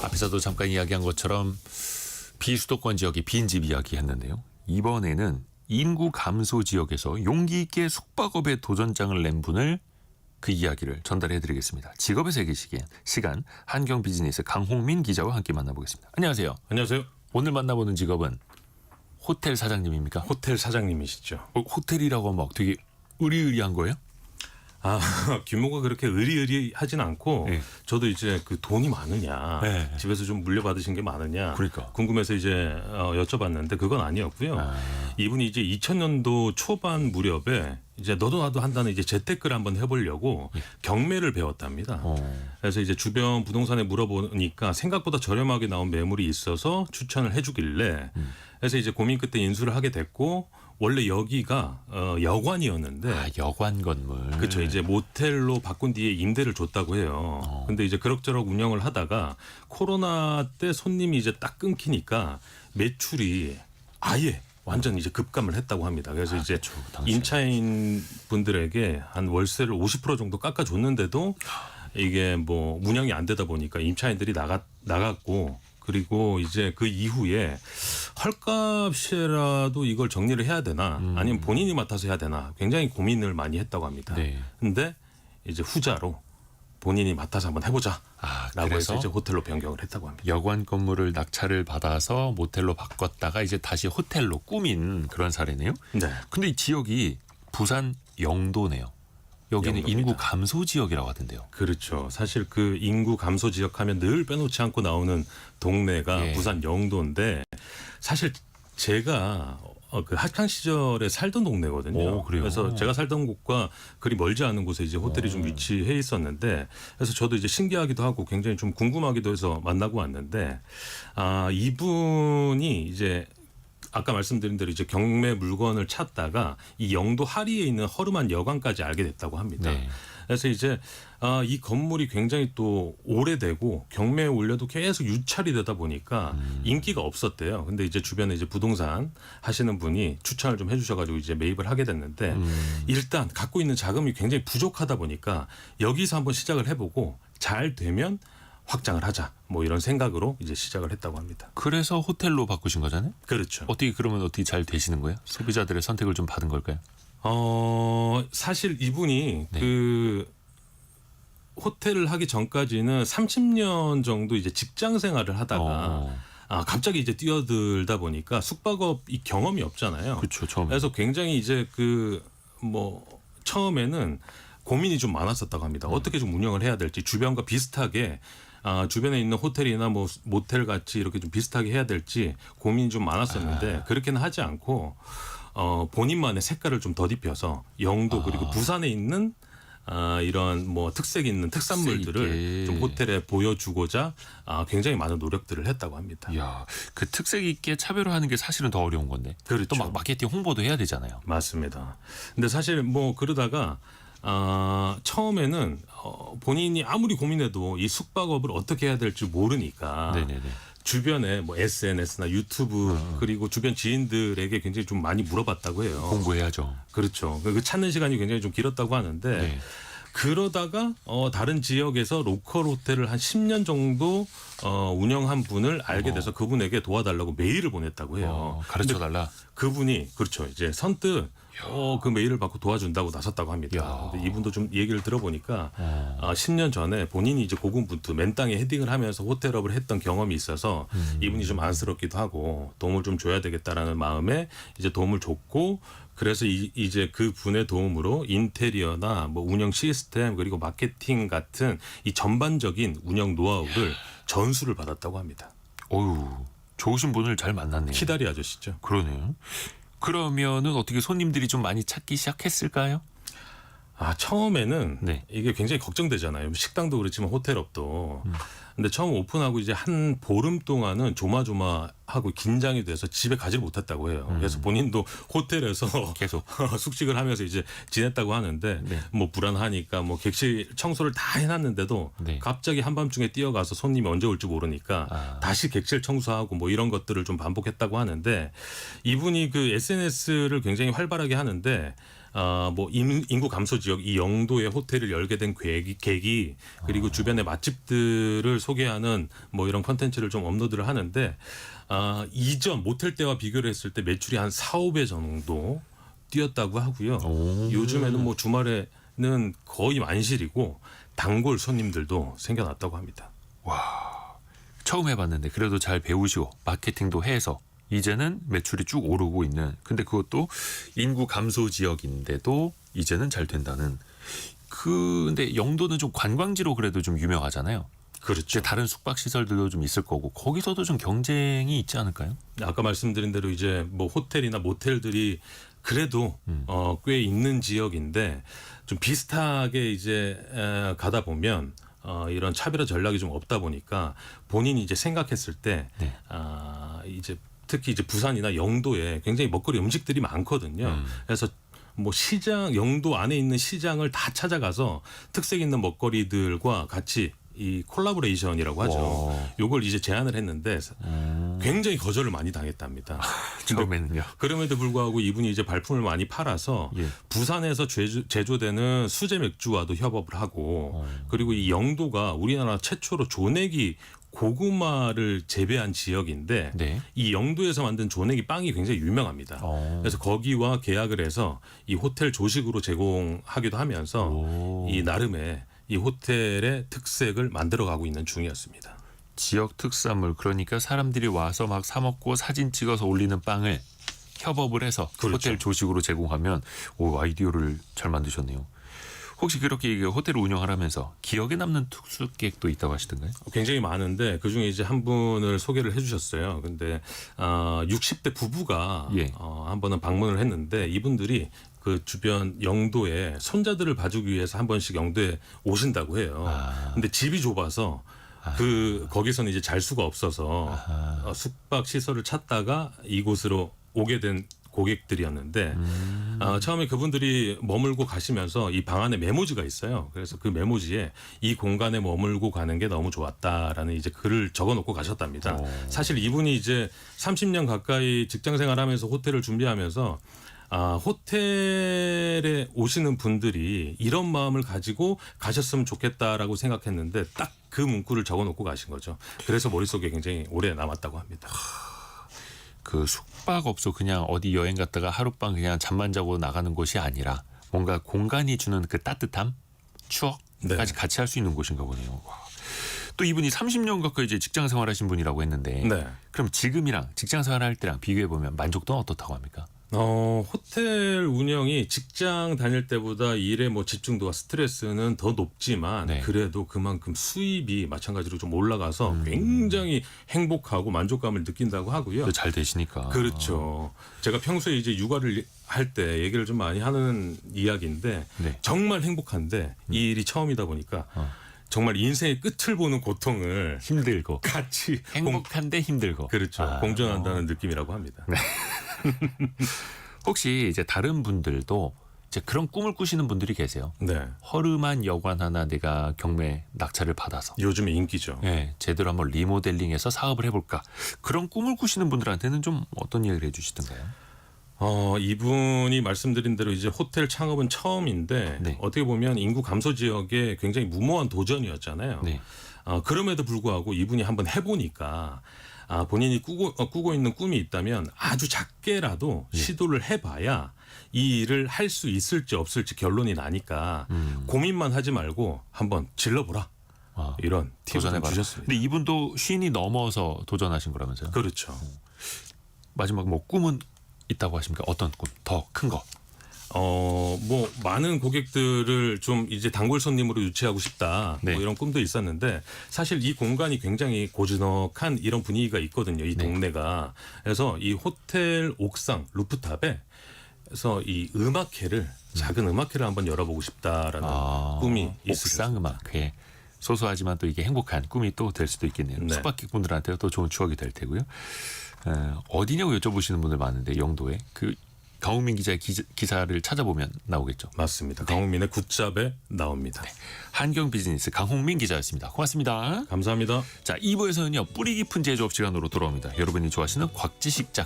앞에서도 잠깐 이야기한 것처럼 비수도권 지역의 빈집 이야기했는데요. 이번에는 인구 감소 지역에서 용기 있게 숙박업에 도전장을 낸 분을 그 이야기를 전달해드리겠습니다. 직업의 세계 시간 한경 비즈니스 강홍민 기자와 함께 만나보겠습니다. 안녕하세요. 안녕하세요. 오늘 만나보는 직업은 호텔 사장님입니까? 호텔 사장님이시죠. 호텔이라고 하면 막 되게 의리의리한 거예요? 규모가 그렇게 의리의리하진 않고 네. 저도 이제 그 돈이 많으냐, 네. 집에서 좀 물려받으신 게 많으냐, 그러니까. 궁금해서 이제 여쭤봤는데 그건 아니었고요. 이분이 이제 2000년도 초반 무렵에 이제 너도 나도 한다는 이제 재테크를 한번 해보려고 경매를 배웠답니다. 그래서 이제 주변 부동산에 물어보니까 생각보다 저렴하게 나온 매물이 있어서 추천을 해주길래 그래서 이제 고민 끝에 인수를 하게 됐고 원래 여기가 여관이었는데 여관 건물. 그렇죠. 이제 모텔로 바꾼 뒤에 임대를 줬다고 해요. 근데 이제 그럭저럭 운영을 하다가 코로나 때 손님이 이제 딱 끊기니까 매출이 아예 완전 이제 급감을 했다고 합니다. 그래서 이제 그렇죠. 임차인 분들에게 한 월세를 50% 정도 깎아줬는데도 이게 뭐 운영이 안 되다 보니까 임차인들이 나갔고 그리고 이제 그 이후에 헐값이라도 이걸 정리를 해야 되나 아니면 본인이 맡아서 해야 되나 굉장히 고민을 많이 했다고 합니다. 네. 근데 이제 후자로 본인이 맡아서 한번 해보자 라고 그래서 해서 이제 호텔로 변경을 했다고 합니다. 여관 건물을 낙찰을 받아서 모텔로 바꿨다가 이제 다시 호텔로 꾸민 그런 사례네요. 네. 근데 이 지역이 부산 영도네요. 여기는 영도입니다. 인구 감소 지역이라고 하던데요. 그렇죠. 사실 그 인구 감소 지역 하면 늘 빼놓지 않고 나오는 동네가 예. 부산 영도인데 사실 제가 그 학창 시절에 살던 동네거든요. 오, 그래요? 그래서 제가 살던 곳과 그리 멀지 않은 곳에 이제 호텔이 좀 위치해 있었는데 그래서 저도 이제 신기하기도 하고 굉장히 좀 궁금하기도 해서 만나고 왔는데 이분이 이제 아까 말씀드린 대로 이제 경매 물건을 찾다가 이 영도 하리에 있는 허름한 여관까지 알게 됐다고 합니다. 네. 그래서 이제 이 건물이 굉장히 또 오래되고 경매에 올려도 계속 유찰이 되다 보니까 인기가 없었대요. 근데 이제 주변에 이제 부동산 하시는 분이 추천을 좀 해주셔가지고 이제 매입을 하게 됐는데 일단 갖고 있는 자금이 굉장히 부족하다 보니까 여기서 한번 시작을 해보고 잘 되면 확장을 하자 뭐 이런 생각으로 이제 시작을 했다고 합니다. 그래서 호텔로 바꾸신 거잖아요. 그렇죠. 그러면 어떻게 잘 되시는 거예요? 소비자들의 선택을 좀 받은 걸까요? 사실 이분이 네. 그 호텔을 하기 전까지는 30년 정도 이제 직장 생활을 하다가 갑자기 이제 뛰어들다 보니까 숙박업 이 경험이 없잖아요. 그렇죠. 처음에. 그래서 굉장히 이제 그 뭐 처음에는 고민이 좀 많았었다고 합니다. 어떻게 좀 운영을 해야 될지 주변과 비슷하게 주변에 있는 호텔이나 뭐 모텔 같이 이렇게 좀 비슷하게 해야 될지 고민이 좀 많았었는데 그렇게는 하지 않고 본인만의 색깔을 좀 덧입혀서 영도 그리고 부산에 있는 이런 뭐 특색 있는 특산물들을 좀 호텔에 보여주고자 굉장히 많은 노력들을 했다고 합니다. 이야, 그 특색 있게 차별화하는 게 사실은 더 어려운 건데. 그렇죠. 또 막 마케팅 홍보도 해야 되잖아요. 맞습니다. 근데 사실 뭐 그러다가 처음에는 본인이 아무리 고민해도 이 숙박업을 어떻게 해야 될지 모르니까 네네네. 주변에 뭐 SNS나 유튜브 그리고 주변 지인들에게 굉장히 좀 많이 물어봤다고 해요. 공부해야죠. 그렇죠. 그 찾는 시간이 굉장히 좀 길었다고 하는데 네. 그러다가 다른 지역에서 로컬 호텔을 한 10년 정도 운영한 분을 알게 돼서 그분에게 도와달라고 메일을 보냈다고 해요. 가르쳐달라. 그분이 그렇죠. 이제 선뜻 그 메일을 받고 도와준다고 나섰다고 합니다. 근데 이분도 좀 얘기를 들어보니까 10년 전에 본인이 이제 고군분투 맨 땅에 헤딩을 하면서 호텔업을 했던 경험이 있어서 이분이 좀 안쓰럽기도 하고 도움을 좀 줘야 되겠다라는 마음에 이제 도움을 줬고 그래서 이제 그 분의 도움으로 인테리어나 뭐 운영 시스템 그리고 마케팅 같은 이 전반적인 운영 노하우를 전수를 받았다고 합니다. 어유, 좋으신 분을 잘 만났네요. 키다리 아저씨죠. 그러네요. 그러면은 어떻게 손님들이 좀 많이 찾기 시작했을까요? 처음에는 네. 이게 굉장히 걱정되잖아요. 식당도 그렇지만 호텔업도. 근데 처음 오픈하고 이제 한 보름 동안은 조마조마하고 긴장이 돼서 집에 가지를 못했다고 해요. 그래서 본인도 호텔에서 계속 숙식을 하면서 이제 지냈다고 하는데 네. 뭐 불안하니까 뭐 객실 청소를 다 해놨는데도 네. 갑자기 한밤중에 뛰어가서 손님이 언제 올지 모르니까 다시 객실 청소하고 뭐 이런 것들을 좀 반복했다고 하는데 이분이 그 SNS를 굉장히 활발하게 하는데 뭐 인구 감소 지역 이 영도에 호텔을 열게 된 계기 그리고 주변의 맛집들을 소개하는 뭐 이런 컨텐츠를 좀 업로드를 하는데 이전 모텔 때와 비교를 했을 때 매출이 한 4-5배 정도 뛰었다고 하고요. 요즘에는 뭐 주말에는 거의 만실이고 단골 손님들도 생겨났다고 합니다. 처음 해봤는데 그래도 잘 배우시고 마케팅도 해서 이제는 매출이 쭉 오르고 있는, 근데 그것도 인구 감소 지역인데도 이제는 잘 된다는. 근데 영도는 좀 관광지로 그래도 좀 유명하잖아요. 그렇죠. 이제 다른 숙박 시설들도 좀 있을 거고 거기서도 좀 경쟁이 있지 않을까요? 아까 말씀드린 대로 이제 뭐 호텔이나 모텔들이 그래도 꽤 있는 지역인데 좀 비슷하게 이제 가다 보면 이런 차별화 전략이 좀 없다 보니까 본인이 이제 생각했을 때 네. 이제 특히 이제 부산이나 영도에 굉장히 먹거리 음식들이 많거든요. 그래서 뭐 시장 영도 안에 있는 시장을 다 찾아가서 특색 있는 먹거리들과 같이 이 콜라보레이션이라고 하죠. 요걸 이제 제안을 했는데 굉장히 거절을 많이 당했답니다. 처음에는요. 그럼에도 불구하고 이분이 이제 발품을 많이 팔아서 예. 부산에서 제조되는 수제 맥주와도 협업을 하고 그리고 이 영도가 우리나라 최초로 조내기 고구마를 재배한 지역인데 네. 이 영도에서 만든 조내기 빵이 굉장히 유명합니다. 그래서 거기와 계약을 해서 이 호텔 조식으로 제공하기도 하면서 이 나름의 이 호텔의 특색을 만들어가고 있는 중이었습니다. 지역 특산물, 그러니까 사람들이 와서 막 사 먹고 사진 찍어서 올리는 빵을 협업을 해서 그렇죠. 호텔 조식으로 제공하면, 오, 아이디어를 잘 만드셨네요. 혹시 그렇게 이게 호텔을 운영하면서 기억에 남는 특수객도 있다고 하시던가요? 굉장히 많은데 그중에 이제 한 분을 소개를 해주셨어요. 근데 60대 부부가 예. 한 번은 방문을 했는데 이분들이 그 주변 영도에 손자들을 봐주기 위해서 한 번씩 영도에 오신다고 해요. 근데 집이 좁아서 거기서는 이제 잘 수가 없어서 숙박 시설을 찾다가 이곳으로 오게 된 고객들이었는데 처음에 그분들이 머물고 가시면서 이 방 안에 메모지가 있어요. 그래서 그 메모지에 이 공간에 머물고 가는 게 너무 좋았다라는 이제 글을 적어놓고 가셨답니다. 사실 이분이 이제 30년 가까이 직장 생활하면서 호텔을 준비하면서 호텔에 오시는 분들이 이런 마음을 가지고 가셨으면 좋겠다라고 생각했는데 딱 그 문구를 적어놓고 가신 거죠. 그래서 머릿속에 굉장히 오래 남았다고 합니다. 그 숙박업소 그냥 어디 여행 갔다가 하룻밤 그냥 잠만 자고 나가는 곳이 아니라 뭔가 공간이 주는 그 따뜻함, 추억까지 같이 할 수 있는 곳인가 보네요. 와. 또 이분이 30년 가까이 이제 직장 생활하신 분이라고 했는데, 네. 그럼 지금이랑 직장 생활할 때랑 비교해 보면 만족도는 어떻다고 합니까? 호텔 운영이 직장 다닐 때보다 일의 뭐 집중도와 스트레스는 더 높지만 네. 그래도 그만큼 수입이 마찬가지로 좀 올라가서 굉장히 행복하고 만족감을 느낀다고 하고요. 잘 되시니까. 그렇죠. 제가 평소에 이제 육아를 할 때 얘기를 좀 많이 하는 이야기인데 네. 정말 행복한데 이 일이 처음이다 보니까 정말 인생의 끝을 보는 고통을 힘들고 같이 행복한데 힘들고. 그렇죠. 공존한다는 느낌이라고 합니다. 혹시 이제 다른 분들도 이제 그런 꿈을 꾸시는 분들이 계세요. 네. 허름한 여관 하나 내가 경매 낙찰을 받아서 요즘에 인기죠. 제대로 한번 리모델링해서 사업을 해볼까. 그런 꿈을 꾸시는 분들한테는 좀 어떤 이야기를 해주시던가요? 이분이 말씀드린 대로 이제 호텔 창업은 처음인데 네. 어떻게 보면 인구 감소 지역에 굉장히 무모한 도전이었잖아요. 네. 그럼에도 불구하고 이분이 한번 해보니까 본인이 꾸고 있는 꿈이 있다면 아주 작게라도 시도를 해봐야 이 일을 할 수 있을지 없을지 결론이 나니까 고민만 하지 말고 한번 질러보라. 이런 팁을 도전해봐라. 주셨습니다. 근데 이분도 쉰이 넘어서 도전하신 거라면서요? 그렇죠. 마지막 뭐 꿈은 있다고 하십니까? 어떤 꿈? 더 큰 거? 뭐 많은 고객들을 좀 이제 단골 손님으로 유치하고 싶다. 네. 뭐 이런 꿈도 있었는데 사실 이 공간이 굉장히 고즈넉한 이런 분위기가 있거든요. 이 동네가. 그래서 이 호텔 옥상 루프탑에 그래서 이 음악회를 작은 음악회를 한번 열어보고 싶다라는 꿈이 있으셨습니다. 옥상 음악회. 소소하지만 또 이게 행복한 꿈이 또 될 수도 있겠네요. 네. 숙박객분들한테 또 좋은 추억이 될 테고요. 어디냐고 여쭤보시는 분들 많은데 영도에 그 강훈민 기자의 기사를 찾아보면 나오겠죠. 맞습니다. 강훈민의 굿잡에 나옵니다. 한경 비즈니스 강홍민 기자였습니다. 고맙습니다. 감사합니다. 자, 2부에서는요 뿌리 깊은 제조업 시간으로 돌아옵니다. 여러분이 좋아하시는 곽지식 작가